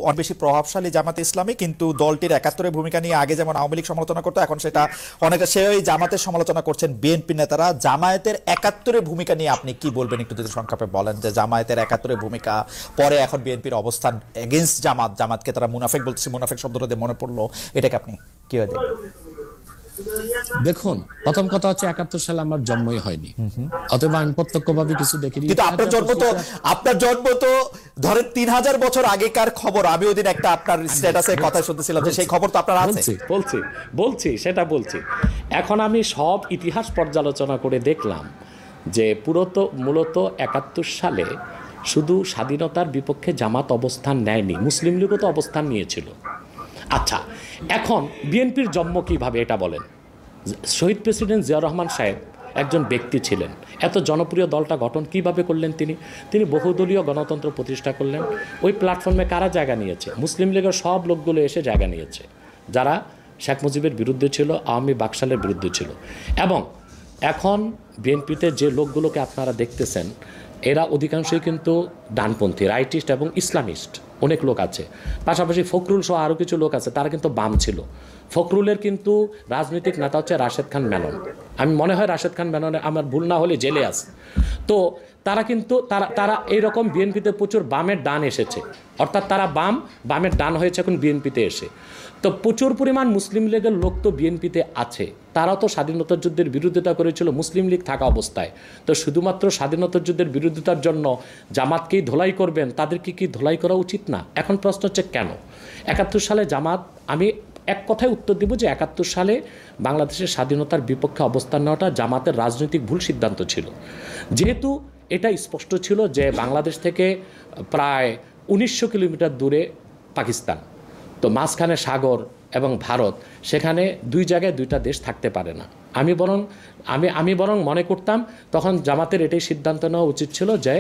অনেক বেশি প্রভাবশালী জামাতে ইসলামী, কিন্তু দলটির একাত্তরের ভূমিকা নিয়ে আগে যেমন আওয়ামী লীগ সমালোচনা করতো, এখন সেটা অনেকে সেই জামাতের সমালোচনা করছেন বিএনপি নেতারা। জামায়াতের একাত্তরের ভূমিকা নিয়ে আপনি কি বলবেন, একটু যদি সংক্ষেপে বলেন যে জামায়াতের একাত্তরের ভূমিকা, পরে এখন বিএনপির অবস্থান এগেইনস্ট জামাতকে তারা মুনাফিক বলতেছে, মুনাফিক শব্দটা দিয়ে মনে পড়লো, এটাকে আপনি কি হয়? দেখুন, প্রথম কথা হচ্ছে 71 সালে আমার জন্মই হয়নি, অতএব আমি প্রত্যক্ষভাবে কিছু দেখিনি। কিন্তু আপনার জন্ম তো ধরেন 3000 বছর আগেকার খবর। আমি ওই দিন একটা আপনার স্ট্যাটাসে কথা শুনতেছিলাম যে সেই খবর তো আপনার আছে। বলছি এখন আমি সব ইতিহাস পর্যালোচনা করে দেখলাম যে মূলত 71 সালে শুধু স্বাধীনতার বিপক্ষে জামাত অবস্থান নেয়নি, মুসলিম লীগও তো অবস্থান নিয়েছিল। আচ্ছা, এখন বিএনপির জন্ম কিভাবে এটা বলেন। শহীদ প্রেসিডেন্ট জিয়াউর রহমান সাহেব একজন ব্যক্তি ছিলেন, এত জনপ্রিয় দলটা গঠন কিভাবে করলেন তিনি বহুদলীয় গণতন্ত্র প্রতিষ্ঠা করলেন। ওই প্ল্যাটফর্মে কারা জায়গা নিয়েছে? মুসলিম লীগের সব লোকগুলো এসে জায়গা নিয়েছে, যারা শেখ মুজিবের বিরুদ্ধে ছিল, আওয়ামী বাকশালের বিরুদ্ধে ছিল। এবং এখন বিএনপিতে যে লোকগুলোকে আপনারা দেখতেছেন, এরা অধিকাংশই কিন্তু ডানপন্থী, রাইটিস্ট এবং ইসলামিস্ট অনেক লোক আছে। পাশাপাশি ফখরুল সহ আরও কিছু লোক আছে, তারা কিন্তু বাম ছিল। ফখরুলের কিন্তু রাজনৈতিক নেতা হচ্ছে রাশেদ খান মেনন। আমি মনে হয় রাশেদ খান মেননের, আমার ভুল না হলে, জেলে আছে। তো তারা কিন্তু তারা এইরকম বিএনপিতে প্রচুর বামের ডান এসেছে, অর্থাৎ তারা বামের ডান হয়েছে এখন বিএনপিতে এসে। তো প্রচুর পরিমাণ মুসলিম লীগের লোক তো বিএনপিতে আছে, তারাও তো স্বাধীনতা যুদ্ধের বিরোধিতা করেছিল মুসলিম লীগ থাকা অবস্থায়। তো শুধুমাত্র স্বাধীনতা যুদ্ধের বিরোধিতার জন্য জামাতকেই ধোলাই করবেন, তাদেরকে কি ধোলাই করা উচিত না? এখন প্রশ্ন হচ্ছে কেন 71 সালে জামাত, আমি এক কথায় উত্তর দিব যে 71 সালে বাংলাদেশের স্বাধীনতার বিপক্ষে অবস্থান নেওয়াটা জামাতের রাজনৈতিক ভুল সিদ্ধান্ত ছিল। যেহেতু এটা স্পষ্ট ছিল যে বাংলাদেশ থেকে প্রায় 1900 কিলোমিটার দূরে পাকিস্তান, তো মাঝখানে সাগর এবং ভারত, সেখানে দুই জায়গায় দুইটা দেশ থাকতে পারে না। আমি বরং মনে করতাম তখন জামাতের এটাই সিদ্ধান্ত নেওয়া উচিত ছিল যে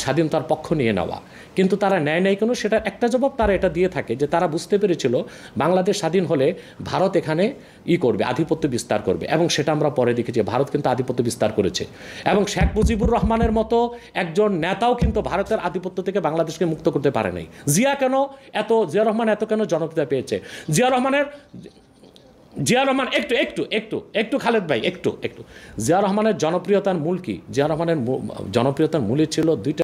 স্বাধীনতার পক্ষ নিয়ে নেওয়া, কিন্তু তারা নেয় নাই কেন? সেটার একটা জবাব তারা এটা দিয়ে থাকে যে তারা বুঝতে পেরেছিল বাংলাদেশ স্বাধীন হলে ভারত এখানে করবে, আধিপত্য বিস্তার করবে। এবং সেটা আমরা পরে দেখেছি, ভারত কিন্তু আধিপত্য বিস্তার করেছে। এবং শেখ মুজিবুর রহমানের মতো একজন নেতাও কিন্তু ভারতের আধিপত্য থেকে বাংলাদেশকে মুক্ত করতে পারে নাই। জিয়াউর রহমান এত কেন জনপ্রিয়তা পেয়েছে? জিয়া রহমান একটু খালেদ ভাই, একটু জিয়া রহমানের জনপ্রিয়তার মূল কি? জিয়া রহমানের জনপ্রিয়তার মূলই ছিল দুইটা।